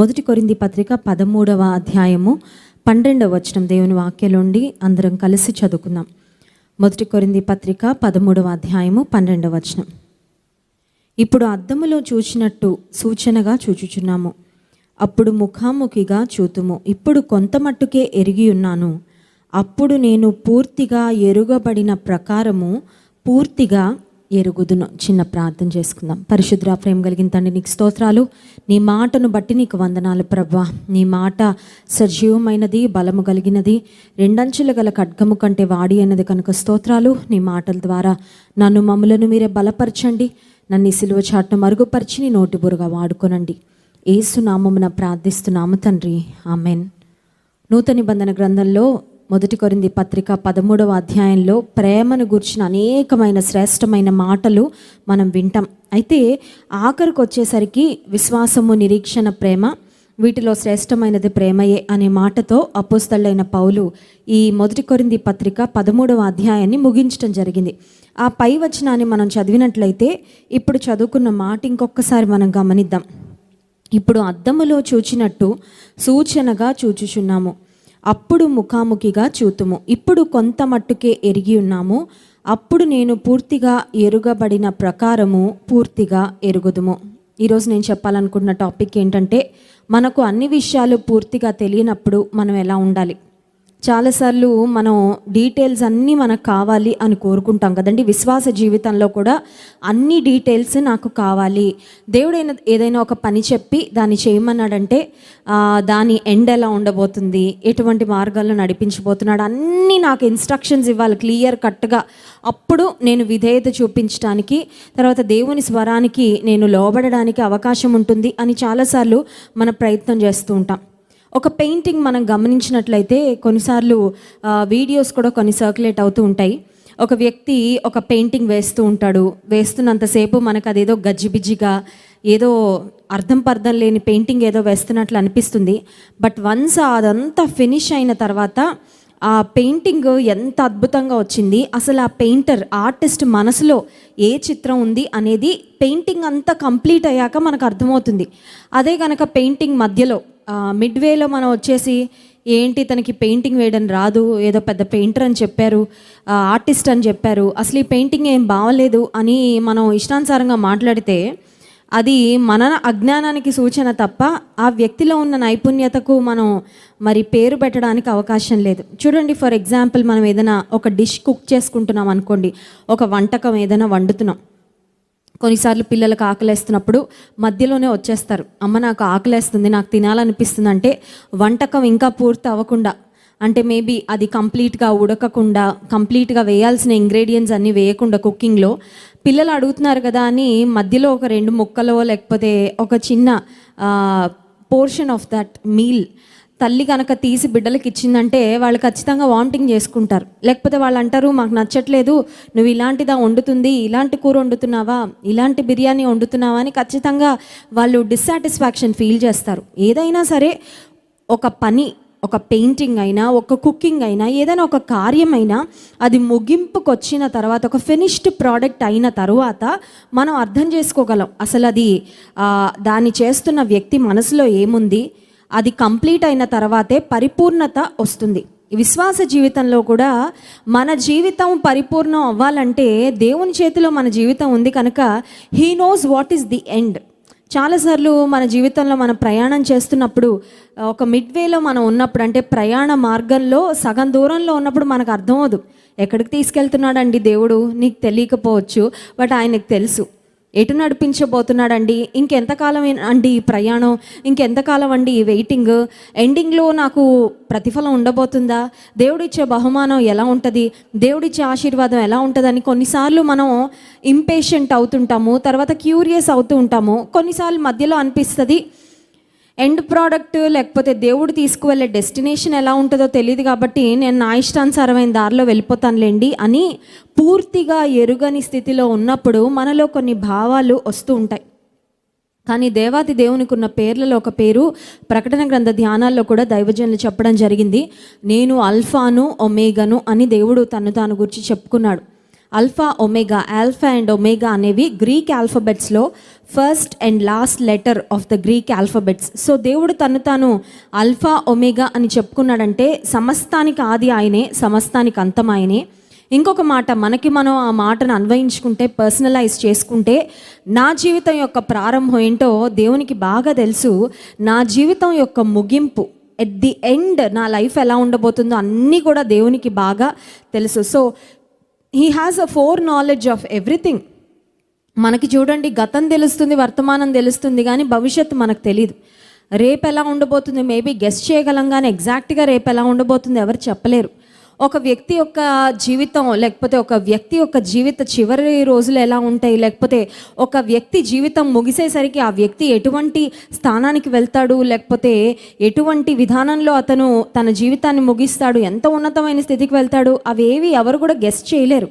మొదటి కొరింథీ పత్రిక 13వ అధ్యాయము 12వ వచనం దేవుని వాక్యంలోండి అందరం కలిసి చదువుకుందాం. మొదటి కొరింథీ పత్రిక 13వ అధ్యాయము 12వ వచనం. ఇప్పుడు అద్దములో చూచినట్టు సూచనగా చూచుచున్నాము, అప్పుడు ముఖాముఖిగా చూతుము. ఇప్పుడు కొంత మట్టుకే ఎరిగి ఉన్నాను, అప్పుడు నేను పూర్తిగా ఎరుగబడిన ప్రకారము పూర్తిగా ఎరుగుదును. చిన్న ప్రార్థన చేసుకుందాం. పరిశుద్ధ ప్రేమ కలిగిన తండ్రి, నీకు స్తోత్రాలు. నీ మాటను బట్టి నీకు వందనాలు ప్రభా. నీ మాట సజీవమైనది, బలము కలిగినది, రెండంచుల గల ఖడ్గము కంటే వాడి అయినది కనుక స్తోత్రాలు. నీ మాటల ద్వారా నన్ను మమ్ములను మీరే బలపరచండి. నన్ను ఈ సిలువ చాటును మరుగుపరిచి నీ నోటి బురుగా వాడుకోనండి. యేసు నామమున ప్రార్థిస్తున్నాము తండ్రి, ఆమెన్. నూతన నిబంధన గ్రంథంలో మొదటి కొరింథీ పత్రిక 13వ అధ్యాయంలో ప్రేమను గుర్చిన అనేకమైన శ్రేష్టమైన మాటలు మనం వింటాం. అయితే ఆఖరికి వచ్చేసరికి విశ్వాసము, నిరీక్షణ, ప్రేమ, వీటిలో శ్రేష్టమైనది ప్రేమయే అనే మాటతో అపోస్తలుడైన పౌలు ఈ మొదటి కొరింథీ పత్రిక 13వ అధ్యాయాన్ని ముగించడం జరిగింది. ఆ పై వచనాన్ని మనం చదివినట్లయితే ఇప్పుడు చదువుకున్న మాట ఇంకొకసారి మనం గమనిద్దాం. ఇప్పుడు అద్దములో చూచినట్టు సూచనగా చూచుచున్నాము, అప్పుడు ముఖాముఖిగా చూతుము. ఇప్పుడు కొంత మట్టుకే ఎరిగి ఉన్నాము, అప్పుడు నేను పూర్తిగా ఎరుగబడిన ప్రకారము పూర్తిగా ఎరుగుదుము. ఈరోజు నేను చెప్పాలనుకున్న టాపిక్ ఏంటంటే, మనకు అన్ని విషయాలు పూర్తిగా తెలియనప్పుడు మనం ఎలా ఉండాలి. చాలాసార్లు మనం డీటెయిల్స్ అన్నీ మనకు కావాలి అని కోరుకుంటాం కదండి. విశ్వాస జీవితంలో కూడా అన్ని డీటెయిల్స్ నాకు కావాలి. దేవుడైనా ఏదైనా ఒక పని చెప్పి దాన్ని చేయమన్నాడంటే దాని ఎండ్ ఎలా ఉండబోతుంది, ఎటువంటి మార్గాల్లో నడిపించబోతున్నాడు, అన్నీ నాకు ఇన్స్ట్రక్షన్స్ ఇవ్వాలి క్లియర్ కట్గా. అప్పుడు నేను విధేయత చూపించడానికి, తర్వాత దేవుని స్వరానికి నేను లోబడడానికి అవకాశం ఉంటుంది అని చాలాసార్లు మనం ప్రయత్నం చేస్తూ ఉంటాం. ఒక పెయింటింగ్ మనం గమనించినట్లయితే కొన్నిసార్లు వీడియోస్ కూడా కొన్ని సర్క్యులేట్ అవుతూ ఉంటాయి. ఒక వ్యక్తి ఒక పెయింటింగ్ వేస్తూ ఉంటాడు. వేస్తున్నంతసేపు మనకు అదేదో గజ్జిబిజ్జిగా, ఏదో అర్థం పర్థం లేని పెయింటింగ్ ఏదో వేస్తున్నట్లు అనిపిస్తుంది. బట్ వన్స్ అదంతా ఫినిష్ అయిన తర్వాత ఆ పెయింటింగ్ ఎంత అద్భుతంగా వచ్చింది, అసలు ఆ పెయింటర్, ఆర్టిస్ట్ మనసులో ఏ చిత్రం ఉంది అనేది పెయింటింగ్ అంతా కంప్లీట్ అయ్యాక మనకు అర్థమవుతుంది. అదే కనుక పెయింటింగ్ మధ్యలో మిడ్వేలో మనం వచ్చేసి ఏంటి తనకి పెయింటింగ్ వేయడం రాదు, ఏదో పెద్ద పెయింటర్ అని చెప్పారు, ఆర్టిస్ట్ అని చెప్పారు, అసలు ఈ పెయింటింగ్ ఏం బాగలేదు అని మనం ఇష్టానుసారంగా మాట్లాడితే అది మన అజ్ఞానానికి సూచన తప్ప ఆ వ్యక్తిలో ఉన్న నైపుణ్యతకు మనం మరి పేరు పెట్టడానికి అవకాశం లేదు. చూడండి, ఫర్ ఎగ్జాంపుల్ మనం ఏదైనా ఒక డిష్ కుక్ చేసుకుంటున్నాం అనుకోండి, ఒక వంటకం ఏదైనా వండుతున్నాం. కొన్నిసార్లు పిల్లలకు ఆకలేస్తున్నప్పుడు మధ్యలోనే వచ్చేస్తారు, అమ్మ నాకు ఆకలేస్తుంది, నాకు తినాలనిపిస్తుంది అంటే వంటకం ఇంకా పూర్తి అవ్వకుండా, అంటే మేబీ అది కంప్లీట్గా ఉడకకుండా, కంప్లీట్గా వేయాల్సిన ఇంగ్రీడియంట్స్ అన్నీ వేయకుండా కుకింగ్లో పిల్లలు అడుగుతున్నారు కదా అని మధ్యలో ఒక 2 ముక్కలో లేకపోతే ఒక చిన్న పోర్షన్ ఆఫ్ దట్ మీల్ తల్లి కనుక తీసి బిడ్డలకి ఇచ్చిందంటే వాళ్ళు ఖచ్చితంగా వామిటింగ్ చేసుకుంటారు. లేకపోతే వాళ్ళు అంటారు, మాకు నచ్చట్లేదు, నువ్వు ఇలాంటిదా వండుతుంది, ఇలాంటి కూర వండుతున్నావా, ఇలాంటి బిర్యానీ వండుతున్నావా అని ఖచ్చితంగా వాళ్ళు డిస్సాటిస్ఫాక్షన్ ఫీల్ చేస్తారు. ఏదైనా సరే ఒక పని, ఒక పెయింటింగ్ అయినా, ఒక కుకింగ్ అయినా, ఏదైనా ఒక కార్యమైనా అది ముగింపుకు వచ్చిన తర్వాత, ఒక ఫినిష్డ్ ప్రోడక్ట్ అయిన తర్వాత మనం అర్థం చేసుకోగలం అసలు అది దాన్ని చేస్తున్న వ్యక్తి మనసులో ఏముంది. అది కంప్లీట్ అయిన తర్వాతే పరిపూర్ణత వస్తుంది. విశ్వాస జీవితంలో కూడా మన జీవితం పరిపూర్ణం అవ్వాలంటే దేవుని చేతిలో మన జీవితం ఉంది కనుక he knows what is the end. చాలాసార్లు మన జీవితంలో మనం ప్రయాణం చేస్తున్నప్పుడు ఒక మిడ్వేలో మనం ఉన్నప్పుడు, అంటే ప్రయాణ మార్గంలో సగం దూరంలో ఉన్నప్పుడు మనకు అర్థమవుదు ఎక్కడికి తీసుకెళ్తున్నాడండి దేవుడు. నీకు తెలియకపోవచ్చు, బట్ ఆయనకు తెలుసు ఎటు నడిపించబోతున్నాడండి. ఇంకెంతకాలం అండి ఈ ప్రయాణం, ఇంకెంతకాలం అండి ఈ వెయిటింగ్, ఎండింగ్లో నాకు ప్రతిఫలం ఉండబోతుందా, దేవుడిచ్చే బహుమానం ఎలా ఉంటుంది, దేవుడిచ్చే ఆశీర్వాదం ఎలా ఉంటుందని కొన్నిసార్లు మనం ఇంపేషెంట్ అవుతుంటాము, తర్వాత క్యూరియస్ అవుతూ ఉంటాము. కొన్నిసార్లు మధ్యలో అనిపిస్తుంది ఎండ్ ప్రోడక్ట్ లేకపోతే దేవుడు తీసుకువెళ్ళే డెస్టినేషన్ ఎలా ఉంటుందో తెలియదు కాబట్టి నేను నా ఇష్టానుసారమైన దారిలో వెళ్ళిపోతానులేండి అని పూర్తిగా ఎరుగని స్థితిలో ఉన్నప్పుడు మనలో కొన్ని భావాలు వస్తూ ఉంటాయి. కానీ దేవాది దేవునికి ఉన్న పేర్లలో ఒక పేరు ప్రకటన గ్రంథ ధ్యానాల్లో కూడా దైవజనులు చెప్పడం జరిగింది. నేను అల్ఫాను ఒమేగాను అని దేవుడు తాను గురించి చెప్పుకున్నాడు. ఆల్ఫా అండ్ ఒమేగా అనేవి గ్రీక్ ఆల్ఫబెట్స్లో first and last letter of the Greek alphabets. So దేవుడు తాను అల్ఫా ఒమేగా అని చెప్పుకున్నాడంటే సమస్తానికి ఆది ఆయనే, సమస్తానికి అంతం ఆయనే. ఇంకొక మాట, మనం ఆ మాటను అన్వయించుకుంటే, పర్సనలైజ్ చేసుకుంటే, నా జీవితం యొక్క ప్రారంభం ఏంటో దేవునికి బాగా తెలుసు. నా జీవితం యొక్క ముగింపు, ఎట్ ది ఎండ్ నా లైఫ్ ఎలా ఉండబోతుందో అన్నీ కూడా దేవునికి బాగా తెలుసు. So he has a four knowledge of everything. మనకి చూడండి, గతం తెలుస్తుంది, వర్తమానం తెలుస్తుంది, కానీ భవిష్యత్తు మనకు తెలియదు. రేపు ఎలా ఉండబోతుంది మేబీ గెస్ చేయగలం, కానీ ఎగ్జాక్ట్గా రేపు ఎలా ఉండబోతుంది ఎవరు చెప్పలేరు. ఒక వ్యక్తి యొక్క జీవితం, లేకపోతే ఒక వ్యక్తి యొక్క జీవిత చివరి రోజులు ఎలా ఉంటాయి, లేకపోతే ఒక వ్యక్తి జీవితం ముగిసేసరికి ఆ వ్యక్తి ఎటువంటి స్థానానికి వెళ్తాడు, లేకపోతే ఎటువంటి విధానంలో అతను తన జీవితాన్ని ముగిస్తాడు, ఎంత ఉన్నతమైన స్థితికి వెళ్తాడు, అవేవి ఎవరు కూడా గెస్ చేయలేరు.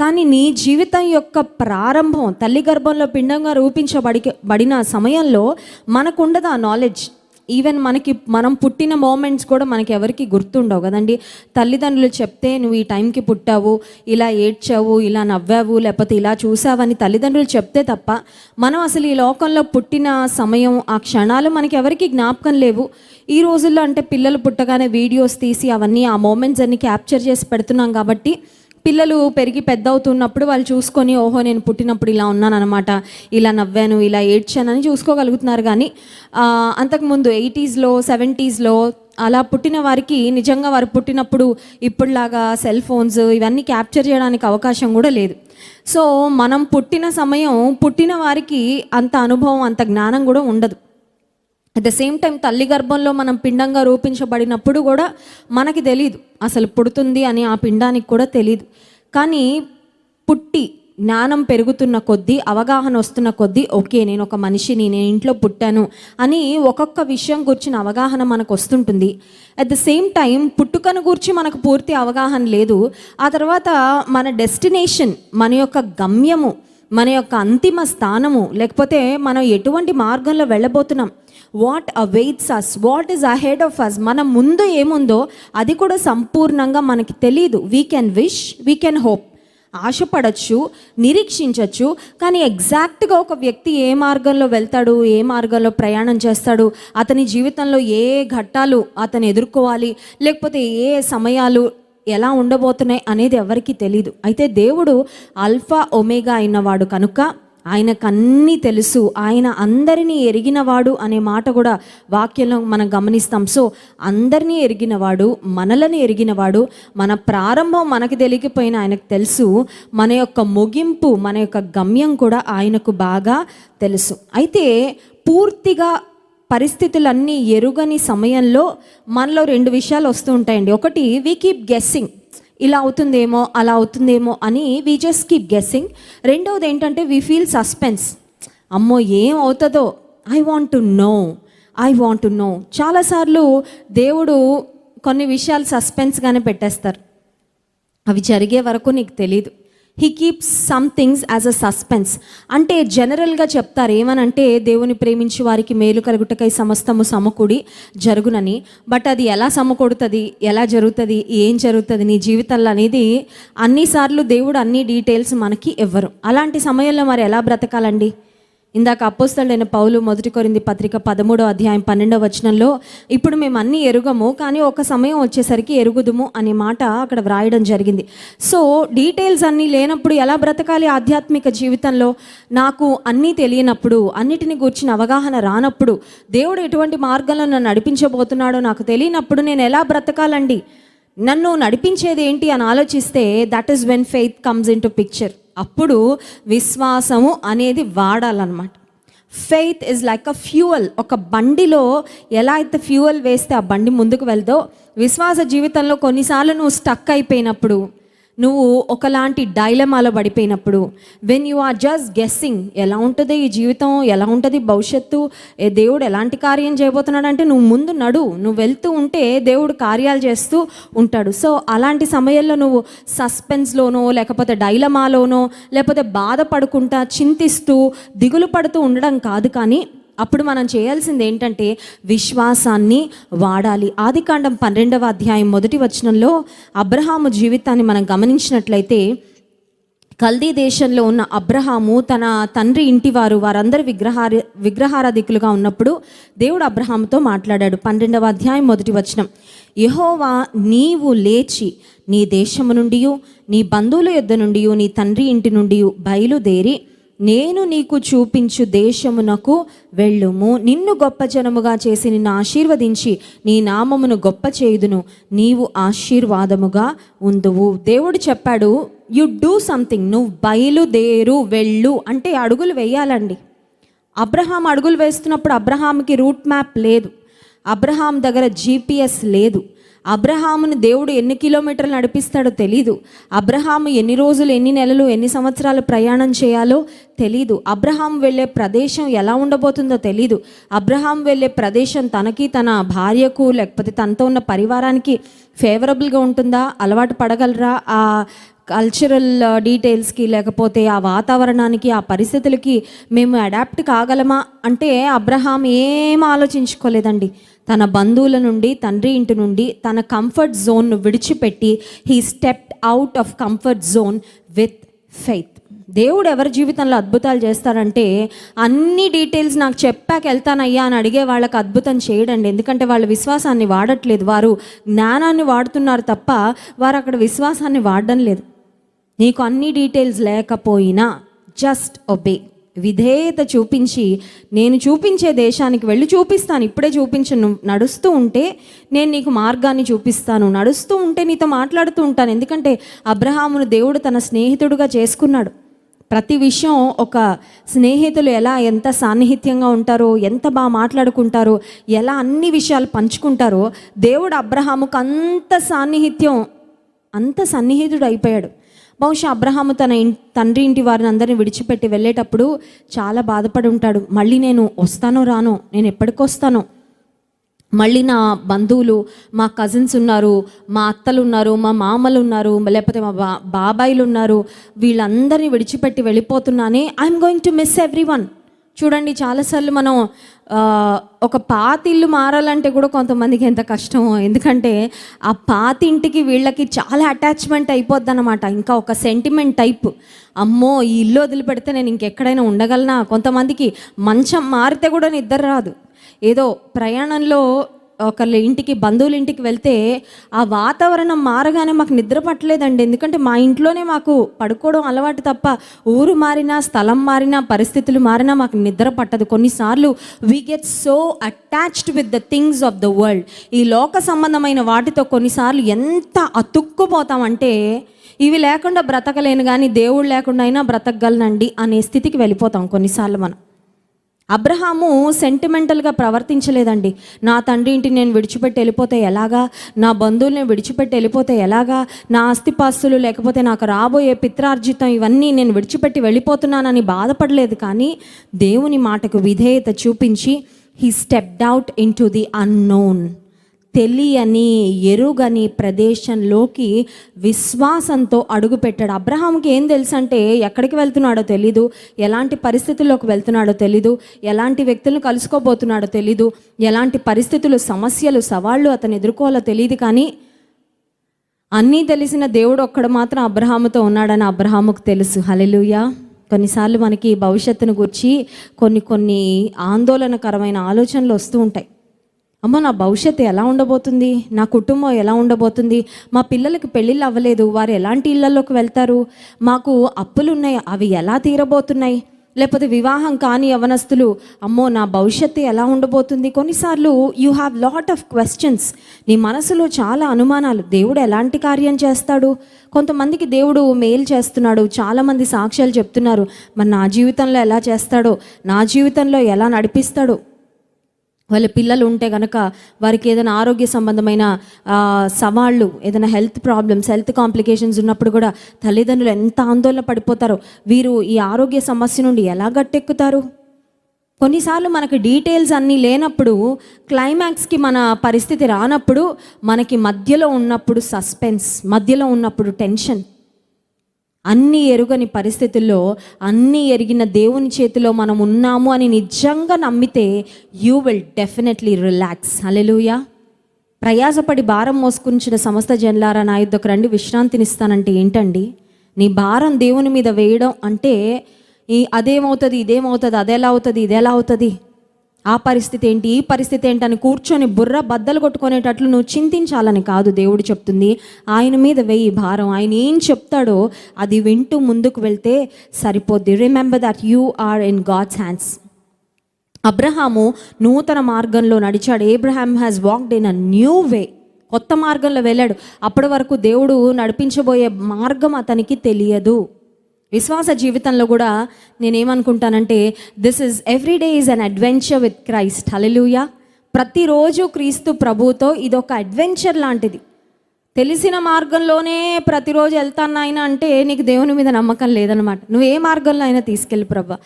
కానీ నీ జీవితం యొక్క ప్రారంభం తల్లి గర్భంలో పిండంగా రూపించబడిన సమయంలో మనకుండదు ఆ నాలెడ్జ్. ఈవెన్ మనం పుట్టిన మూమెంట్స్ కూడా మనకి ఎవరికి గుర్తుండవు కదండి. తల్లిదండ్రులు చెప్తే నువ్వు ఈ టైంకి పుట్టావు, ఇలా ఏడ్చావు, ఇలా నవ్వావు, లేకపోతే ఇలా చూసావని తల్లిదండ్రులు చెప్తే తప్ప మనం అసలు ఈ లోకంలో పుట్టిన సమయం, ఆ క్షణాలు మనకి ఎవరికి జ్ఞాపకం లేవు. ఈ రోజుల్లో అంటే పిల్లలు పుట్టగానే వీడియోస్ తీసి అవన్నీ ఆ మూమెంట్స్ అన్ని క్యాప్చర్ చేసి పెడుతున్నాం కాబట్టి పిల్లలు పెరిగి పెద్ద అవుతున్నప్పుడు వాళ్ళు చూసుకొని, ఓహో నేను పుట్టినప్పుడు ఇలా ఉన్నాను అనమాట, ఇలా నవ్వాను, ఇలా ఏడ్చానని చూసుకోగలుగుతున్నారు. కానీ అంతకుముందు 80s, 70s అలా పుట్టిన వారికి నిజంగా వారు పుట్టినప్పుడు ఇప్పుడులాగా సెల్ ఫోన్స్ ఇవన్నీ క్యాప్చర్ చేయడానికి అవకాశం కూడా లేదు. సో మనం పుట్టిన సమయం, పుట్టిన వారికి అంత అనుభవం, అంత జ్ఞానం కూడా ఉండదు. అట్ ద సేమ్ టైం తల్లి గర్భంలో మనం పిండంగా రూపించబడినప్పుడు కూడా మనకి తెలీదు అసలు పుడుతుంది అని, ఆ పిండానికి కూడా తెలీదు. కానీ పుట్టి జ్ఞానం పెరుగుతున్న కొద్దీ, అవగాహన వస్తున్న కొద్దీ, ఓకే నేను ఒక మనిషిని, నేను ఇంట్లో పుట్టాను అని ఒక్కొక్క విషయం గురించిన అవగాహన మనకు వస్తుంటుంది. అట్ ద సేమ్ టైం పుట్టుకను గురించి మనకు పూర్తి అవగాహన లేదు. ఆ తర్వాత మన డెస్టినేషన్, మన యొక్క గమ్యము, మన యొక్క అంతిమ స్థానము, లేకపోతే మనం ఎటువంటి మార్గంలో వెళ్ళబోతున్నాం, what awaits us, what is ahead of us, మన ముందు ఏముందో అది కూడా సంపూర్ణంగా మనకి తెలీదు. We can wish, we can hope, ఆశపడచ్చు, నిరీక్షించవచ్చు, కానీ ఎగ్జాక్ట్గా ఒక వ్యక్తి ఏ మార్గంలో వెళ్తాడు, ఏ మార్గంలో ప్రయాణం చేస్తాడు, అతని జీవితంలో ఏ ఘట్టాలు అతను ఎదుర్కోవాలి, లేకపోతే ఏ సమయాలు ఎలా ఉండబోతున్నాయి అనేది ఎవరికీ తెలీదు. అయితే దేవుడు ఆల్ఫా ఒమేగా అయినవాడు కనుక ఆయనకు అన్నీ తెలుసు, ఆయన అందరినీ ఎరిగినవాడు అనే మాట కూడా వాక్యంలో మనం గమనిస్తాం. సో అందరినీ ఎరిగినవాడు, మనలను ఎరిగినవాడు, మన ప్రారంభం మనకి తెలియకపోయినా ఆయనకు తెలుసు, మన యొక్క ముగింపు, మన యొక్క గమ్యం కూడా ఆయనకు బాగా తెలుసు. అయితే పూర్తిగా పరిస్థితులన్నీ ఎరుగని సమయంలో మనలో రెండు విషయాలు వస్తూ ఉంటాయండి. ఒకటి, వీ కీప్ గెస్సింగ్, ఇలా అవుతుందేమో, అలా అవుతుందేమో అని వీ జస్ట్ కీప్ గెస్సింగ్. రెండవది ఏంటంటే వీ ఫీల్ సస్పెన్స్, అమ్మో ఏం అవుతుందో, ఐ వాంట్ టు నో. చాలాసార్లు దేవుడు కొన్ని విషయాలు సస్పెన్స్గానే పెట్టేస్తారు, అవి జరిగే వరకు నీకు తెలీదు. He keeps some things as a suspense. అంటే జనరల్గా చెప్తారు ఏమనంటే, దేవుని ప్రేమించి వారికి మేలు కలుగుటకై సమస్తము సమకూడి జరుగునని. బట్ అది ఎలా సమకూడుతుంది, ఎలా జరుగుతుంది, ఏం జరుగుతుంది నీ జీవితంలో అనేది అన్నిసార్లు దేవుడు అన్ని డీటెయిల్స్ మనకి ఇవ్వరు. అలాంటి సమయంలో మరి ఎలా బ్రతకాలండి? ఇందాక అపోస్తలుడైన పౌలు 1 కొరింథీ పత్రిక 13వ అధ్యాయం 12వ వచనంలో, ఇప్పుడు మేము అన్నీ ఎరుగము కానీ ఒక సమయం వచ్చేసరికి ఎరుగుదుము అనే మాట అక్కడ వ్రాయడం జరిగింది. సో డీటెయిల్స్ అన్నీ లేనప్పుడు ఎలా బ్రతకాలి ఆధ్యాత్మిక జీవితంలో? నాకు అన్నీ తెలియనప్పుడు, అన్నిటిని గూర్చిన అవగాహన రానప్పుడు, దేవుడు ఎటువంటి మార్గంలో నన్ను నడిపించబోతున్నాడో నాకు తెలియనప్పుడు నేను ఎలా బ్రతకాలండి? నన్ను నడిపించేది ఏంటి అని ఆలోచిస్తే, that is when faith comes in to picture. అప్పుడు విశ్వాసము అనేది వాడాలన్నమాట. Faith is like a fuel. ఒక బండిలో ఎలా అయితే ఫ్యూయల్ వేస్తే ఆ బండి ముందుకు వెళ్దో, విశ్వాస జీవితంలో కొన్నిసార్లు నువ్వు స్టక్ అయిపోయినప్పుడు, నువ్వు ఒకలాంటి డైలమాలో పడిపోయినప్పుడు, when you are just guessing, ఎలా ఉంటుంది ఈ జీవితం, ఎలా ఉంటుంది భవిష్యత్తు, దేవుడు ఎలాంటి కార్యం చేయబోతున్నాడు అంటే, నువ్వు ముందు నువ్వు వెళ్తూ ఉంటే దేవుడు కార్యాలు చేస్తూ ఉంటాడు. సో అలాంటి సమయంలో నువ్వు సస్పెన్స్లోనో, లేకపోతే డైలమాలోనో, లేకపోతే బాధపడుకుంటా, చింతిస్తూ, దిగులు పడుతూ ఉండడం కాదు. కానీ అప్పుడు మనం చేయాల్సింది ఏంటంటే విశ్వాసాన్ని వాడాలి. ఆదికాండం 12వ అధ్యాయం 1వ వచనంలో అబ్రహాము జీవితాన్ని మనం గమనించినట్లయితే, కల్దీ దేశంలో ఉన్న అబ్రహాము తన తండ్రి ఇంటి వారందరూ విగ్రహారాధికులుగా ఉన్నప్పుడు దేవుడు అబ్రహాముతో మాట్లాడాడు. 12వ అధ్యాయం 1వ వచనం, యెహోవా నీవు లేచి నీ దేశము నుండి, నీ బంధువుల యొద్ద నుండి, నీ తండ్రి ఇంటి నుండి బయలుదేరి నేను నీకు చూపించు దేశమునకు వెళ్ళుము. నిన్ను గొప్ప జనముగా చేసి నిన్ను ఆశీర్వదించి నీ నామమును గొప్ప చేయుదును, నీవు ఆశీర్వాదముగా ఉందువు. దేవుడు చెప్పాడు, యు డూ సంథింగ్, నువ్వు బయలుదేరు, వెళ్ళు అంటే అడుగులు వేయాలండి. అబ్రహాం అడుగులు వేస్తున్నప్పుడు అబ్రహాంకి రూట్ మ్యాప్ లేదు, అబ్రహాం దగ్గర GPS లేదు, అబ్రహాముని దేవుడు ఎన్ని కిలోమీటర్లు నడిపిస్తాడో తెలీదు, అబ్రహాము ఎన్ని రోజులు, ఎన్ని నెలలు, ఎన్ని సంవత్సరాలు ప్రయాణం చేయాలో తెలీదు, అబ్రహాం వెళ్ళే ప్రదేశం ఎలా ఉండబోతుందో తెలీదు, అబ్రహాం వెళ్ళే ప్రదేశం తనకి, తన భార్యకు, లేకపోతే తనతో ఉన్న పరివారానికి ఫేవరబుల్గా ఉంటుందా, అలవాటు పడగలరా, ఆ కల్చరల్ డీటెయిల్స్కి, లేకపోతే ఆ వాతావరణానికి, ఆ పరిస్థితులకి మేము అడాప్ట్ కాగలమా అంటే అబ్రహాం ఏం ఆలోచించుకోలేదండి. తన బంధువుల నుండి, తండ్రి ఇంటి నుండి, తన కంఫర్ట్ జోన్ను విడిచిపెట్టి he stepped out of comfort zone with faith. దేవుడు ఎవరి జీవితంలో అద్భుతాలు చేస్తారంటే అన్ని డీటెయిల్స్ నాకు చెప్పాక వెళ్తానయ్యా అని అడిగే వాళ్ళకి అద్భుతం చేయడండి. ఎందుకంటే వాళ్ళ విశ్వాసాన్ని వాడట్లేదు, వారు జ్ఞానాన్ని వాడుతున్నారు తప్ప వారు అక్కడ విశ్వాసాన్ని వాడడం లేదు. నీకు అన్ని డీటెయిల్స్ లేకపోయినా జస్ట్ ఒబే, విధేయత చూపించి నేను చూపించే దేశానికి వెళ్ళి చూపిస్తాను, ఇప్పుడే చూపించను, నడుస్తూ ఉంటే నేను నీకు మార్గాన్ని చూపిస్తాను, నడుస్తూ ఉంటే నీతో మాట్లాడుతూ ఉంటాను. ఎందుకంటే అబ్రహామును దేవుడు తన స్నేహితుడుగా చేసుకున్నాడు. ప్రతి విషయం, ఒక స్నేహితులు ఎంత సాన్నిహిత్యంగా ఉంటారో, ఎంత బాగా మాట్లాడుకుంటారో, ఎలా అన్ని విషయాలు పంచుకుంటారో, దేవుడు అబ్రహాముకు అంత సన్నిహితుడు అయిపోయాడు. బహుశా అబ్రహాము తన తండ్రి ఇంటి వారిని అందరిని విడిచిపెట్టి వెళ్ళేటప్పుడు చాలా బాధపడి ఉంటాడు. మళ్ళీ నేను వస్తానో రానో, నేను ఎప్పటికొస్తానో, మళ్ళీ నా బంధువులు, మా కజిన్స్ ఉన్నారు, మా అత్తలు ఉన్నారు, మా మామలు ఉన్నారు, లేకపోతే మా బాబాయిలు ఉన్నారు, వీళ్ళందరినీ విడిచిపెట్టి వెళ్ళిపోతున్నానే, I'm going to miss every one. చూడండి, చాలాసార్లు మనం ఒక పాతిల్లు మారాలంటే కూడా కొంతమందికి ఎంత కష్టమో, ఎందుకంటే ఆ పాతింటికి వీళ్ళకి చాలా అటాచ్మెంట్ అయిపోద్ది అన్నమాట. ఇంకా ఒక సెంటిమెంట్ టైప్, అమ్మో ఈ ఇల్లు వదిలిపెడితే నేను ఇంకెక్కడైనా ఉండగలనా. కొంతమందికి మంచం మారితే కూడా నిద్ర రాదు. ఏదో ప్రయాణంలో ఒకళ్ళ ఇంటికి, బంధువుల ఇంటికి వెళ్తే ఆ వాతావరణం మారగానే మాకు నిద్ర పట్టలేదండి. ఎందుకంటే మా ఇంట్లోనే మాకు పడుకోవడం అలవాటు తప్ప ఊరు మారినా, స్థలం మారినా, పరిస్థితులు మారినా మాకు నిద్ర పట్టదు. కొన్నిసార్లు we get so attached with the things of the world. ఈ లోక సంబంధమైన వాటితో కొన్నిసార్లు ఎంత అతుక్కుపోతామంటే ఇవి లేకుండా బ్రతకలేను కానీ దేవుడు లేకుండా అయినా బ్రతకగలనండి అనే స్థితికి వెళ్ళిపోతాం కొన్నిసార్లు మనం. అబ్రహాము సెంటిమెంటల్గా ప్రవర్తించలేదండి. నా తండ్రి ఇంటిని నేను విడిచిపెట్టి వెళ్ళిపోతే ఎలాగా, నా బంధువుల్ని విడిచిపెట్టి వెళ్ళిపోతే ఎలాగా, నా ఆస్తిపాస్తులు, లేకపోతే నాకు రాబోయే పిత్రార్జితం, ఇవన్నీ నేను విడిచిపెట్టి వెళ్ళిపోతున్నానని బాధపడలేదు. కానీ దేవుని మాటకు విధేయత చూపించి he stepped out in to the unknown, తెలియని, ఎరుగని ప్రదేశంలోకి విశ్వాసంతో అడుగుపెట్టాడు. అబ్రహాంకి ఏం తెలుసు అంటే ఎక్కడికి వెళ్తున్నాడో తెలీదు, ఎలాంటి పరిస్థితుల్లోకి వెళ్తున్నాడో తెలీదు, ఎలాంటి వ్యక్తులను కలుసుకోబోతున్నాడో తెలీదు, ఎలాంటి పరిస్థితులు, సమస్యలు, సవాళ్ళు అతను ఎదుర్కోవాలో తెలియదు. కానీ అన్నీ తెలిసిన దేవుడు ఒక్కడు మాత్రం అబ్రహాముతో ఉన్నాడని అబ్రహాముకు తెలుసు. హల్లెలూయా. కొన్నిసార్లు మనకి భవిష్యత్తును గురించి కొన్ని ఆందోళనకరమైన ఆలోచనలు వస్తూ ఉంటాయి. అమ్మ, నా భవిష్యత్తు ఎలా ఉండబోతుంది, నా కుటుంబం ఎలా ఉండబోతుంది, మా పిల్లలకి పెళ్ళిళ్ళు అవ్వలేదు, వారు ఎలాంటి ఇళ్లలోకి వెళ్తారు, మాకు అప్పులు ఉన్నాయి, అవి ఎలా తీరబోతున్నాయి, లేకపోతే వివాహం కాని యవనస్తులు, అమ్మో నా భవిష్యత్తు ఎలా ఉండబోతుంది. కొన్నిసార్లు you have lot of questions, నీ మనసులో చాలా అనుమానాలు. దేవుడు ఎలాంటి కార్యం చేస్తాడు, కొంతమందికి దేవుడు మేలు చేస్తున్నాడు, చాలామంది సాక్ష్యాలు చెప్తున్నారు, మరి నా జీవితంలో ఎలా చేస్తాడో, నా జీవితంలో ఎలా నడిపిస్తాడో. వాళ్ళ పిల్లలు ఉంటే కనుక వారికి ఏదైనా ఆరోగ్య సంబంధమైన సవాళ్ళు, ఏదైనా హెల్త్ ప్రాబ్లమ్స్, హెల్త్ కాంప్లికేషన్స్ ఉన్నప్పుడు కూడా తల్లిదండ్రులు ఎంత ఆందోళన పడిపోతారో. వీరు ఈ ఆరోగ్య సమస్య నుండి ఎలా గట్టెక్కుతారు. కొన్నిసార్లు మనకి డీటెయిల్స్ అన్నీ లేనప్పుడు, క్లైమాక్స్కి మన పరిస్థితి రానప్పుడు, మనకి మధ్యలో ఉన్నప్పుడు సస్పెన్స్, మధ్యలో ఉన్నప్పుడు టెన్షన్, అన్నీ ఎరుగని పరిస్థితుల్లో అన్నీ ఎరిగిన దేవుని చేతిలో మనం ఉన్నాము అని నిజంగా నమ్మితే యూ విల్ డెఫినెట్లీ రిలాక్స్. హల్లెలూయా. ప్రయాసపడి భారం మోసుకుంచిన సమస్త జనులారా నా యుద్ధకు రండి, విశ్రాంతినిస్తానంటే ఏంటండి? నీ భారం దేవుని మీద వేయడం అంటే అదేమవుతుంది, ఇదేమవుతుంది, అదెలా అవుతుంది, ఇదెలా అవుతుంది, ఆ పరిస్థితి ఏంటి, ఈ పరిస్థితి ఏంటి అని కూర్చొని బుర్ర బద్దలు కొట్టుకునేటట్లు నువ్వు చింతించాలని కాదు దేవుడు చెప్తుంది. ఆయన మీద వెయ్యి భారం. ఆయన ఏం చెప్తాడో అది వింటూ ముందుకు వెళ్తే సరిపోద్ది. Remember that you are in God's hands. అబ్రహాము నూతన మార్గంలో నడిచాడు. Abraham has walked in a new way. కొత్త మార్గంలో వెళ్ళాడు. అప్పటి వరకు దేవుడు నడిపించబోయే మార్గం అతనికి తెలియదు. విశ్వాస జీవితంలో కూడా నేనేమనుకుంటానంటే this is every day is an adventure with Christ. Hallelujah. ప్రతిరోజు క్రీస్తు ప్రభువుతో ఇదొక అడ్వెంచర్ లాంటిది. తెలిసిన మార్గంలోనే ప్రతిరోజు వెళ్తాను ఆయన అంటే నీకు దేవుని మీద నమ్మకం లేదనమాట. నువ్వు ఏ మార్గంలో అయినా తీసుకెళ్ళి ప్రభా,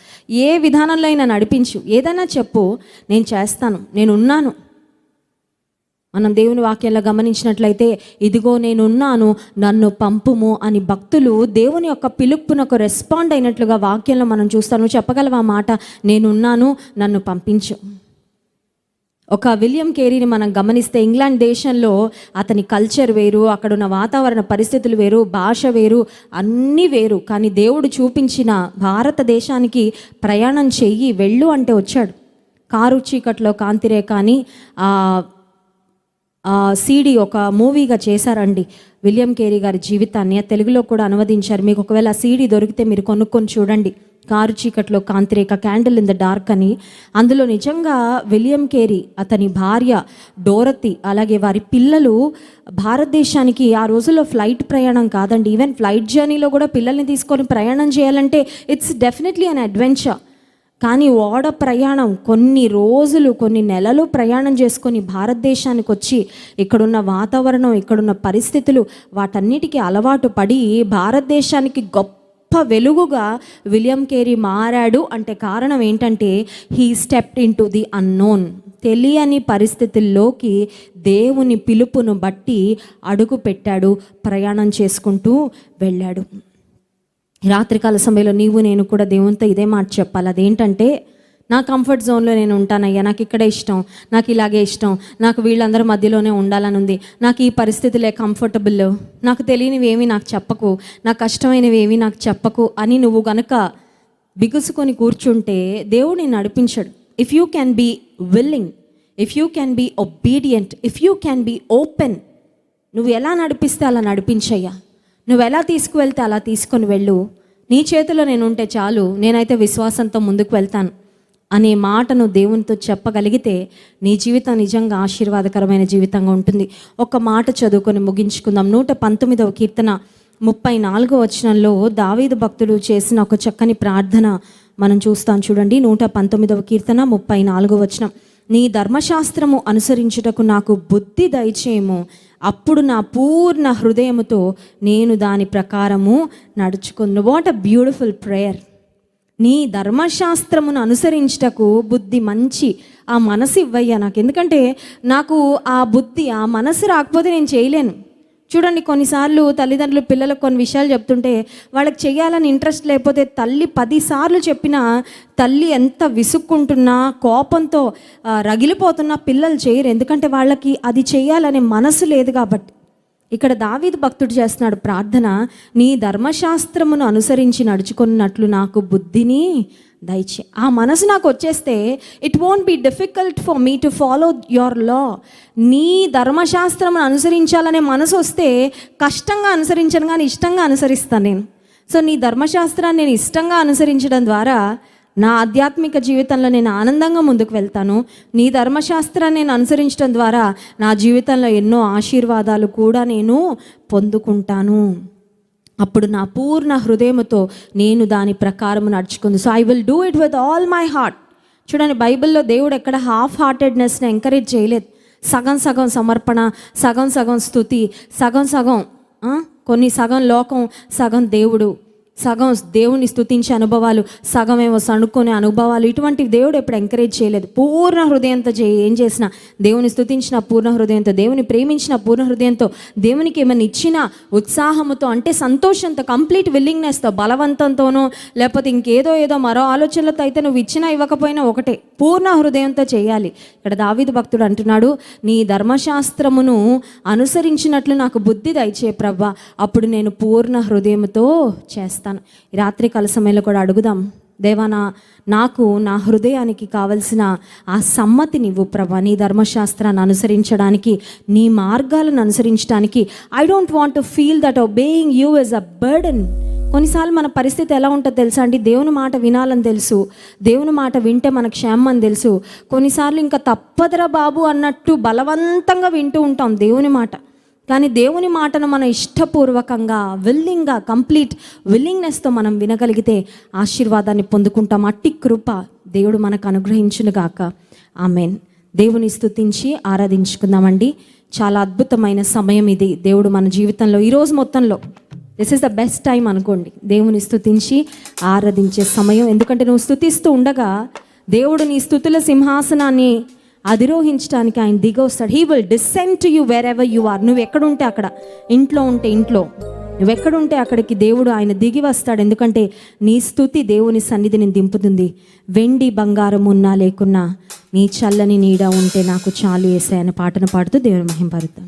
ఏ విధానంలో అయినా నడిపించు, ఏదైనా చెప్పు, నేను చేస్తాను, నేను ఉన్నాను. మనం దేవుని వాక్యంలో గమనించినట్లయితే ఇదిగో నేనున్నాను, నన్ను పంపుము అని భక్తులు దేవుని యొక్క పిలుపునకు రెస్పాండ్ అయినట్లుగా వాక్యంలో మనం చూస్తాను. నువ్వు చెప్పగలవా మాట, నేనున్నాను, నన్ను పంపించు. ఒక విలియం కేరీని మనం గమనిస్తే ఇంగ్లాండ్ దేశంలో అతని కల్చర్ వేరు, అక్కడున్న వాతావరణ పరిస్థితులు వేరు, భాష వేరు, అన్నీ వేరు. కానీ దేవుడు చూపించిన భారతదేశానికి ప్రయాణం చెయ్యి, వెళ్ళు అంటే వచ్చాడు. కారు చీకట్లో కాంతిరేఖ అని సీడీ ఒక మూవీగా చేశారండి విలియం కేరీ గారి జీవితాన్ని. తెలుగులో కూడా అనువదించారు. మీకు ఒకవేళ ఆ సీడీ దొరికితే మీరు కొనుక్కొని చూడండి. కారు చీకట్లో కాంతిరేఖ, క్యాండిల్ ఇన్ ద డార్క్ అని. అందులో నిజంగా విలియం కేరీ, అతని భార్య డోరతి, అలాగే వారి పిల్లలు భారతదేశానికి ఆ రోజుల్లో ఫ్లైట్ ప్రయాణం కాదండి, ఈవెన్ ఫ్లైట్ జర్నీలో కూడా పిల్లల్ని తీసుకొని ప్రయాణం చేయాలంటే ఇట్స్ డెఫినెట్లీ అన్ అడ్వెంచర్. కానీ ఓడ ప్రయాణం కొన్ని రోజులు, కొన్ని నెలలు ప్రయాణం చేసుకొని భారతదేశానికి వచ్చి ఇక్కడున్న వాతావరణం, ఇక్కడున్న పరిస్థితులు, వాటన్నిటికీ అలవాటు పడి భారతదేశానికి గొప్ప వెలుగుగా విలియం కేరీ మారాడు. అంటే కారణం ఏంటంటే he stepped in to the unknown. తెలియని పరిస్థితుల్లోకి దేవుని పిలుపును బట్టి అడుగు పెట్టాడు, ప్రయాణం చేసుకుంటూ వెళ్ళాడు. రాత్రికాల సమయంలో నీవు నేను కూడా దేవునితో ఇదే మాట చెప్పాలి. అదేంటంటే నా కంఫర్ట్ జోన్లో నేను ఉంటానయ్యా, నాకు ఇక్కడే ఇష్టం, నాకు ఇలాగే ఇష్టం, నాకు వీళ్ళందరి మధ్యలోనే ఉండాలని ఉంది, నాకు ఈ పరిస్థితులే కంఫర్టబుల్, నాకు తెలియనివి ఏమీ నాకు చెప్పకు, నాకు కష్టమైనవి ఏమీ నాకు చెప్పకు అని నువ్వు గనక బిగుసుకొని కూర్చుంటే దేవుడు నిన్ను నడిపించడు. If you can be willing, if you can be obedient, if you can be open, నువ్వు ఎలా నడిపిస్తే అలా నడిపించయ్యా, నువ్వు ఎలా తీసుకువెళ్తే అలా తీసుకొని వెళ్ళు, నీ చేతిలో నేను ఉంటే చాలు, నేనైతే విశ్వాసంతో ముందుకు వెళ్తాను అనే మాటను దేవునితో చెప్పగలిగితే నీ జీవితం నిజంగా ఆశీర్వాదకరమైన జీవితంగా ఉంటుంది. ఒక మాట చదువుకొని ముగించుకుందాం. 119వ కీర్తన 34వ వచనంలో దావీదు భక్తుడు చేసిన ఒక చక్కని ప్రార్థన మనం చూస్తాం. చూడండి, 119వ కీర్తన 34వ వచనం. నీ ధర్మశాస్త్రము అనుసరించుటకు నాకు బుద్ధి దయచేయము, అప్పుడు నా పూర్ణ హృదయముతో నేను దాని ప్రకారము నడుచుకుందు. What a beautiful prayer. నీ ధర్మశాస్త్రమును అనుసరించుటకు బుద్ధి, మంచి ఆ మనసు ఇవ్వయ్యా నాకు. ఎందుకంటే నాకు ఆ బుద్ధి, ఆ మనసు రాకపోతే నేను చేయలేను. చూడండి, కొన్నిసార్లు తల్లిదండ్రులు పిల్లలకు కొన్ని విషయాలు చెప్తుంటే వాళ్ళకి చేయాలని ఇంట్రెస్ట్ లేకపోతే తల్లి 10 సార్లు చెప్పినా, తల్లి ఎంత విసుక్కుంటున్నా, కోపంతో రగిలిపోతున్నా పిల్లలు చేయరు. ఎందుకంటే వాళ్ళకి అది చేయాలనే మనసు లేదు కాబట్టి. ఇక్కడ దావీదు భక్తుడు చేస్తున్నాడు ప్రార్థన, నీ ధర్మశాస్త్రమును అనుసరించి నడుచుకున్నట్లు నాకు బుద్ధిని దయచే. ఆ మనసు నాకు వచ్చేస్తే it won't be difficult for me to follow your law. నీ ధర్మశాస్త్రమును అనుసరించాలనే మనసు వస్తే కష్టంగా అనుసరించను కానీ ఇష్టంగా అనుసరిస్తాను నేను. సో నీ ధర్మశాస్త్రాన్ని నేను ఇష్టంగా అనుసరించడం ద్వారా నా ఆధ్యాత్మిక జీవితంలో నేను ఆనందంగా ముందుకు వెళ్తాను. నీ ధర్మశాస్త్రాన్ని నేను అనుసరించడం ద్వారా నా జీవితంలో ఎన్నో ఆశీర్వాదాలు కూడా నేను పొందుకుంటాను. అప్పుడు నా పూర్ణ హృదయముతో నేను దాని ప్రకారము నడుచుకుంది. So I will do it with all my heart. చూడండి, బైబిల్లో దేవుడు ఎక్కడ హాఫ్ హార్టెడ్నెస్ని ఎంకరేజ్ చేయలేదు. సగం సగం సమర్పణ, సగం సగం స్తుతి, సగం సగం కొన్ని సగం లోకం, సగం దేవుడు, సగం దేవుని స్తుతించే అనుభవాలు, సగమేమో సణుక్కునే అనుభవాలు, ఇటువంటివి దేవుడు ఎప్పుడు ఎంకరేజ్ చేయలేదు. పూర్ణ హృదయంతో ఏం చేసినా, దేవుని స్తుతించిన పూర్ణ హృదయంతో, దేవుని ప్రేమించిన పూర్ణ హృదయంతో, దేవునికి ఏమైనా ఇచ్చిన ఉత్సాహంతో, అంటే సంతోషంతో, కంప్లీట్ విల్లింగ్నెస్తో, బలవంతంతోనో లేకపోతే ఇంకేదో మరో ఆలోచనలతో అయితే నువ్వు ఇచ్చినా ఇవ్వకపోయినా ఒకటే, పూర్ణ హృదయంతో చేయాలి. ఇక్కడ దావీదు భక్తుడు అంటున్నాడు, నీ ధర్మశాస్త్రమును అనుసరించినట్లు నాకు బుద్ధి దయచే ప్రభా, అప్పుడు నేను పూర్ణ హృదయంతో చేస్తాను. ఈ రాత్రి కాల సమయంలో కూడా అడుగుదాం, దేవా నాకు నా హృదయానికి కావలసిన ఆ సమ్మతినివ్వు ప్రభా, నీ ధర్మశాస్త్రాన్ని అనుసరించడానికి, నీ మార్గాలను అనుసరించడానికి. I don't want to feel that obeying you is a burden. కొన్నిసార్లు మన పరిస్థితి ఎలా ఉంటుందో తెలుసా అండి, దేవుని మాట వినాలని తెలుసు, దేవుని మాట వింటే మన క్షేమం అని తెలుసు, కొన్నిసార్లు ఇంకా తప్పదరా బాబు అన్నట్టు బలవంతంగా వింటూ ఉంటాం దేవుని మాట. కానీ దేవుని మాటను మనం ఇష్టపూర్వకంగా, విల్లింగ్గా, కంప్లీట్ విల్లింగ్నెస్తో మనం వినగలిగితే ఆశీర్వాదాన్ని పొందుకుంటాం. అట్టి కృప దేవుడు మనకు అనుగ్రహించునుగాక. ఆమెన్. దేవుని స్తుతించి ఆరాధించుకుందామండి. చాలా అద్భుతమైన సమయం ఇది దేవుడు మన జీవితంలో, ఈరోజు మొత్తంలో this is the best time అనుకోండి, దేవుని స్తుతించి ఆరాధించే సమయం. ఎందుకంటే నువ్వు స్తుతిస్తూ ఉండగా దేవుడు నీ స్తుతుల సింహాసనాన్ని అధిరోహించడానికి ఆయన దిగి వస్తాడు. He will descend to you wherever you are. నువ్వు ఎక్కడుంటే అక్కడ, ఇంట్లో ఉంటే ఇంట్లో, నువ్వెక్కడుంటే అక్కడికి దేవుడు ఆయన దిగి వస్తాడు. ఎందుకంటే నీ స్తుతి దేవుని సన్నిధిని దింపుతుంది. వెండి బంగారం ఉన్నా లేకున్నా నీ చల్లని నీడ ఉంటే నాకు చాలు యేసయ్య అనే పాటను పాడుతూ దేవుని మహిమపరుద్దాం.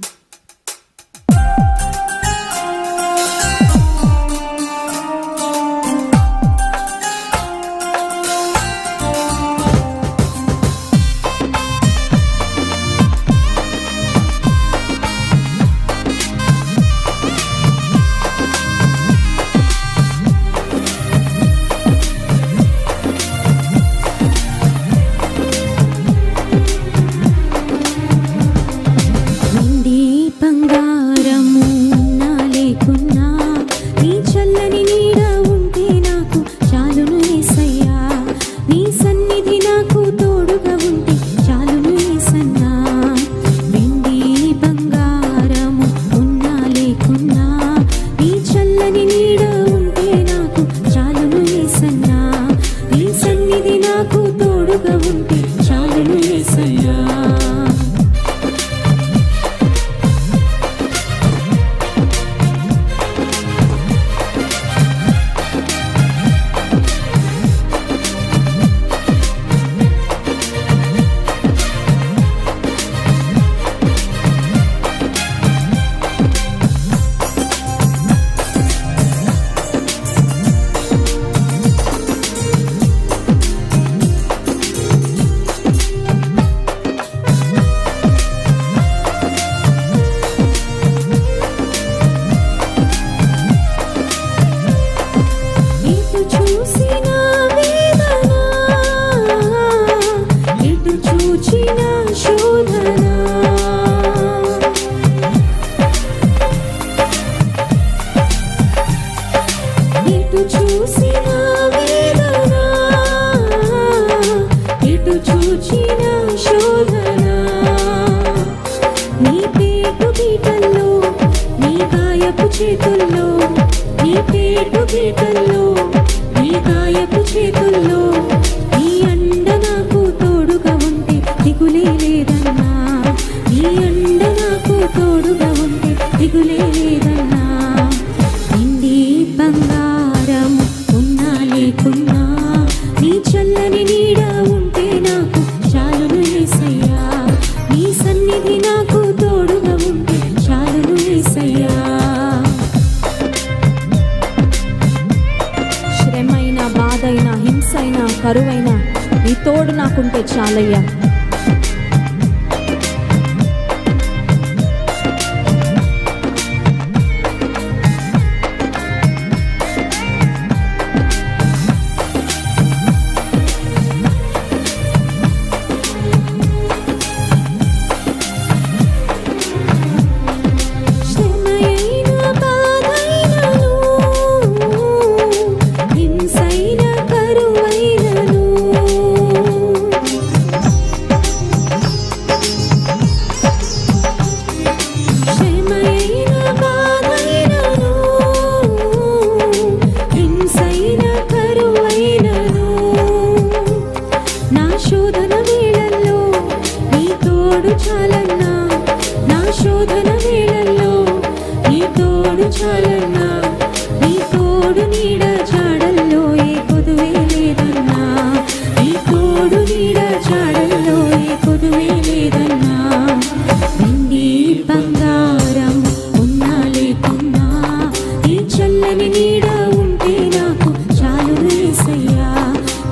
చేతుల్లో నీ పేటు గీతల్లో నీ గాయపు చేతుల్లో నీ అండ నాకు తోడుగా ఉంటే దిగులే లేదన్నా, నీ అండ నాకు తోడుగా ఉంటే దిగులే లేదన్నా. నిండి బంగారం ఉన్నా లేకున్నా నీ చల్లని నీడ ఉంటే నాకు చాలును యేసయ్యా, నీ సన్నిధి నాకు తోడుగా ఉంటే చాలును యేసయ్యా. శ్రమైనా బాధైనా హింసైనా కరువైనా నీ తోడు నాకుంటే చాలయ్యా. చాలన్నా, నా శోధన వేళల్లో నీ తోడు చాలన్నా, నీ తోడు నీడ చాడల్లో ఏ కొదువే లేదన్నా, నీ తోడు నీడ చాడల్లో ఏ కొదువే లేదన్నా. వెండి బంగారం ఉన్నా లేకున్నా నీ చల్లని నీడ ఉంటే నాకు చాలు యేసయ్యా,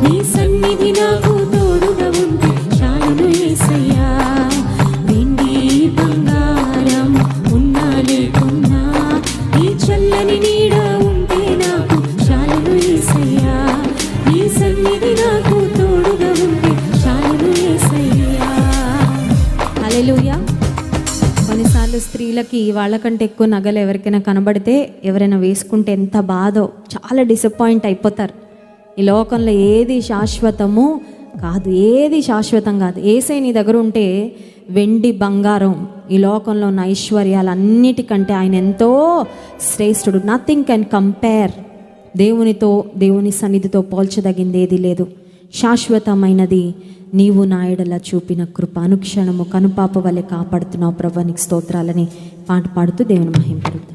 నీ సన్నిధి నాకు తోడుగా ఉంటే చాలు యేసయ్యా. వెండి బంగారం ఉన్నా లేకున్నా నీ చల్లని నీడ ఉంటే నాకు చాలు యేసయ్యా, నీ సన్నిధి నాకు తోడుగా ఉంటే చాలు యేసయ్యా. హల్లెలూయా. కొన్నిసార్లు స్త్రీలకి వాళ్ళకంటే ఎక్కువ నగలు ఎవరికైనా కనబడితే, ఎవరైనా వేసుకుంటే ఎంత బాధో, చాలా డిసప్పాయింట్ అయిపోతారు. ఈ లోకంలో ఏది శాశ్వతము కాదు, ఏది శాశ్వతం కాదు. యేసయ్య నీ దగ్గర ఉంటే వెండి బంగారం ఈ లోకంలో ఉన్న ఐశ్వర్యాలన్నిటికంటే ఆయన ఎంతో శ్రేష్ఠుడు. Nothing can compare. దేవునితో, దేవుని సన్నిధితో పోల్చదగింది ఏది లేదు. శాశ్వతమైనది నీవు నా ఎడల చూపిన కృప. అనుక్షణము కనుపాప వలె కాపాడుతున్నావు ప్రభువా, నీకు స్తోత్రాలని పాట పాడుతూ దేవుని మహింపరుద్దాం.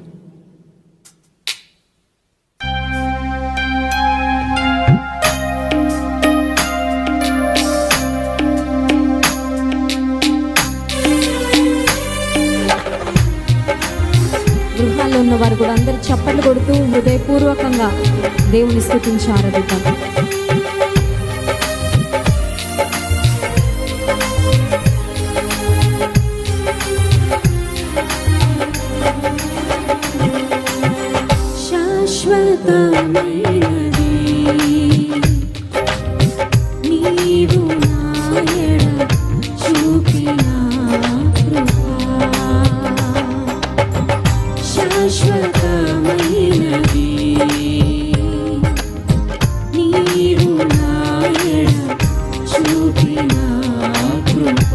గృహాల్లో ఉన్నవారు కూడా అందరూ చప్పట్లు కొడుతూ హృదయపూర్వకంగా దేవుని స్తుతించి ఆరాధిద్దాం. శాశ్వతమైనది నీవు నా ఎడ చూపిన కృప, శాశ్వతమైనది నీవు నా ఎడ చూపిన కృప.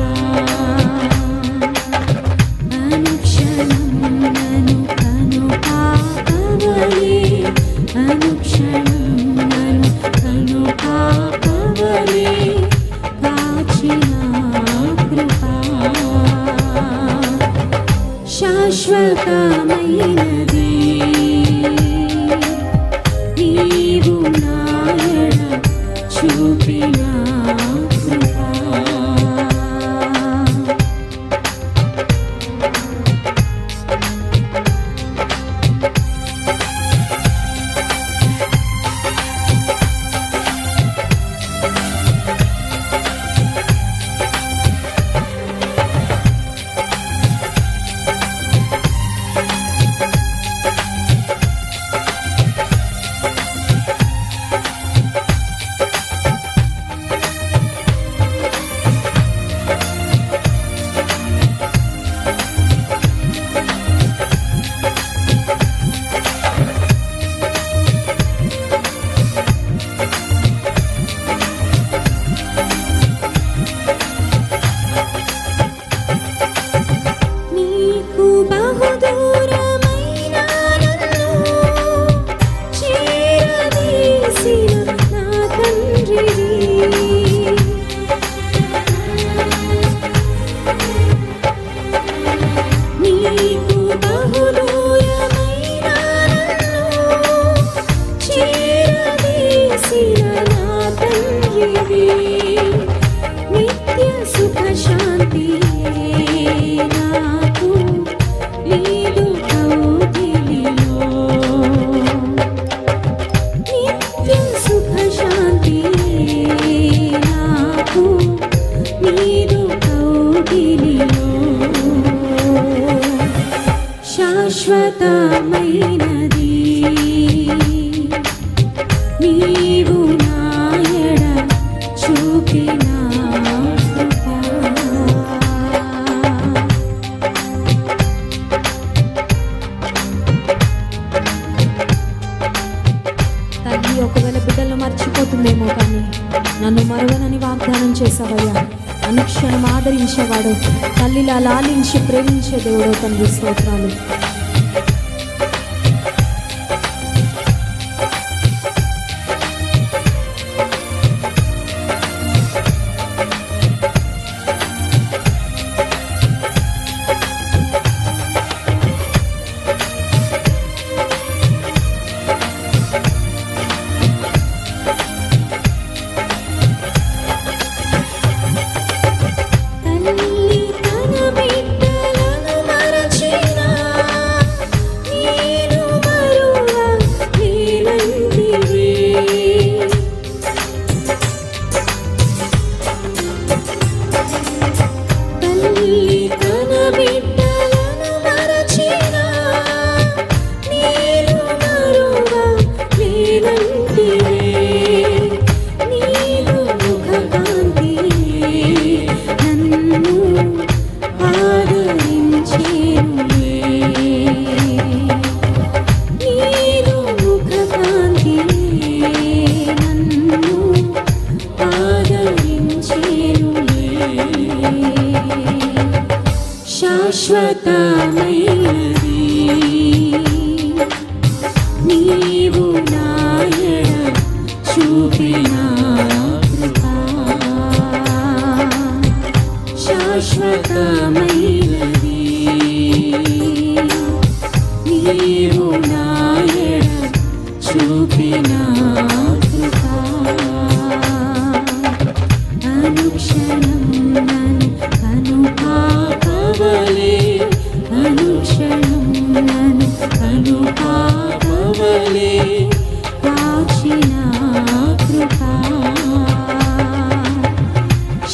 అనుక్షణం నన్ను కనుపాపవలె, అనుక్షణం నన్ను కనుపాపవలె కాచిన కృప. శాశ్వతమైనది నీవు నా ఎడ చూపిన కృప. శాశ్వతమైనది నీవు నా ఎడ చూపిన కృప. తల్లి ఒకవేళ బిడ్డలు మర్చిపోతుందేమో, కానీ నన్ను మరువనని వాగ్దానం చేసావయ్యా. అనుక్షణం ఆదరించేవాడు, తల్లిలా లాలించి ప్రేమించే దేవుడు తండ్రి, స్తోత్రాలు. శాశ్వతమైనది. నీవు నాయన చూపిన కృప శాశ్వతమైనది. నీవు నాయన చూపిన కృప అనుక్షణం నన్ను కనుపాపవలే, అనుక్షణం నన్ను కనుపాపవలే కాచిన కృప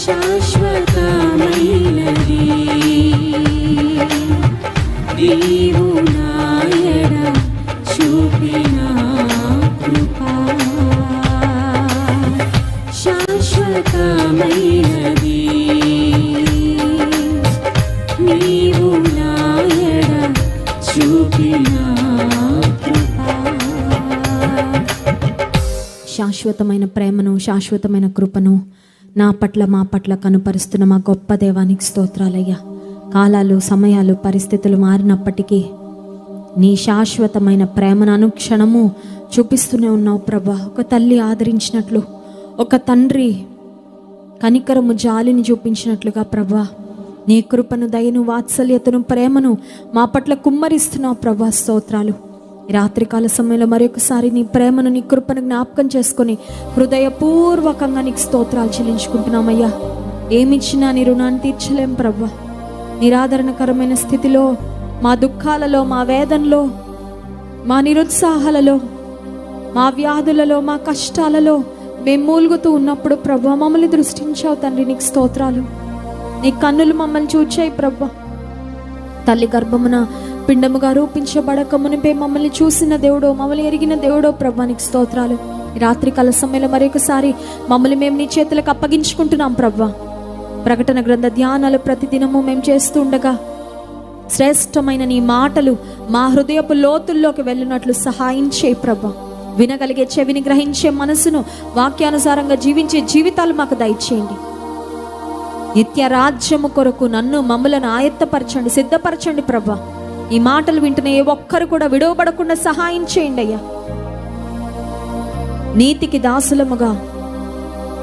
శాశ్వతమైనది. నీవు నాయన చూపిన కృప శాశ్వతమైనది. నీవు నాయన చూపిన కృప. శాశ్వతమైన ప్రేమను, శాశ్వతమైన కృపను నా పట్ల, మా పట్ల కనుపరుస్తున్న మా గొప్ప దేవానికి స్తోత్రాలయ్యా. కాలాలు, సమయాలు, పరిస్థితులు మారినప్పటికీ నీ శాశ్వతమైన ప్రేమను అనుక్షణము చూపిస్తూనే ఉన్నావు ప్రభా. ఒక తల్లి ఆదరించినట్లు, ఒక తండ్రి కనికరము, జాలిని చూపించినట్లుగా ప్రభా నీ కృపను, దయను, వాత్సల్యతను, ప్రేమను మా పట్ల కుమ్మరిస్తున్నావు ప్రభా. స్తోత్రాలు. రాత్రికాల సమయంలో మరొకసారి నీ ప్రేమను, నీ కృపను జ్ఞాపకం చేసుకొని హృదయపూర్వకంగా నీకు స్తోత్రాలు చెల్లించుకుంటున్నామయ్యా. ఏమిచ్చినా నీ రుణాన్ని తీర్చలేం ప్రభా. నిరాదరణకరమైన స్థితిలో, మా దుఃఖాలలో, మా వేదనలో, మా నిరుత్సాహాలలో, మా వ్యాధులలో, మా కష్టాలలో మేము మూలుగుతూ ఉన్నప్పుడు ప్రభా మమ్మల్ని దృష్టించావు తండ్రి. నీకు స్తోత్రాలు. నీ కన్నులు మమ్మల్ని చూచాయి ప్రభా. తల్లి గర్భమున పిండముగా రూపించబడక మునిపే మమ్మల్ని చూసిన దేవుడో, మమ్మల్ని ఎరిగిన దేవుడో ప్రభా నీకు స్తోత్రాలు. రాత్రికాల సమయంలో మరొకసారి మమ్మల్ని మేము నీ చేతులకు అప్పగించుకుంటున్నాం ప్రభా. ప్రకటన గ్రంథ ధ్యానాలు ప్రతిదినము మేము చేస్తూ ఉండగా శ్రేష్టమైన నీ మాటలు మా హృదయపు లోతుల్లోకి వెళ్ళినట్లు సహాయం చేయి ప్రభా. వినగలిగే చెవిని, గ్రహించే మనసును, వాక్యానుసారంగా జీవించే జీవితాలు మాకు దయచేయండి. నిత్య రాజ్యము కొరకు నన్ను, మమ్మలను ఆయత్తపరచండి, సిద్ధపరచండి ప్రభా. ఈ మాటలు వింటున్న ఏ ఒక్కరు కూడా విడవబడకుండా సహాయం చేయండి అయ్యా. నీతికి దాసులముగా,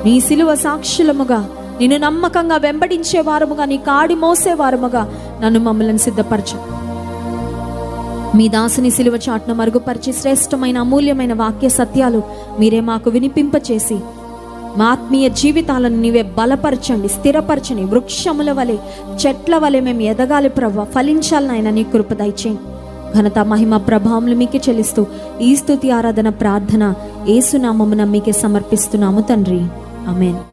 నీ సిలువ సాక్షులముగా, నిన్ను నమ్మకంగా వెంబడించే వారముగా, నీ కాడి మోసే వారముగా నన్ను, మమ్మల్ని సిద్ధపరచు. మీ దాసుని సిలువ చాటును మరుగుపరిచి శ్రేష్టమైన, అమూల్యమైన వాక్య సత్యాలు మీరే మాకు వినిపింపచేసి మా ఆత్మీయ జీవితాలను నీవే బలపరచండి, స్థిరపరచండి. వృక్షముల వలె, చెట్ల వలె మేము ఎదగాలి ప్రభా. ఫలించాలి నాయన. నీ కృప దయచేయండి. ఘనత, మహిమ, ప్రభావములు మీకే చెల్లిస్తూ ఈ స్తుతి, ఆరాధన, ప్రార్థన యేసు నామమున మీకే సమర్పిస్తున్నాము తండ్రి. ఆమేన్.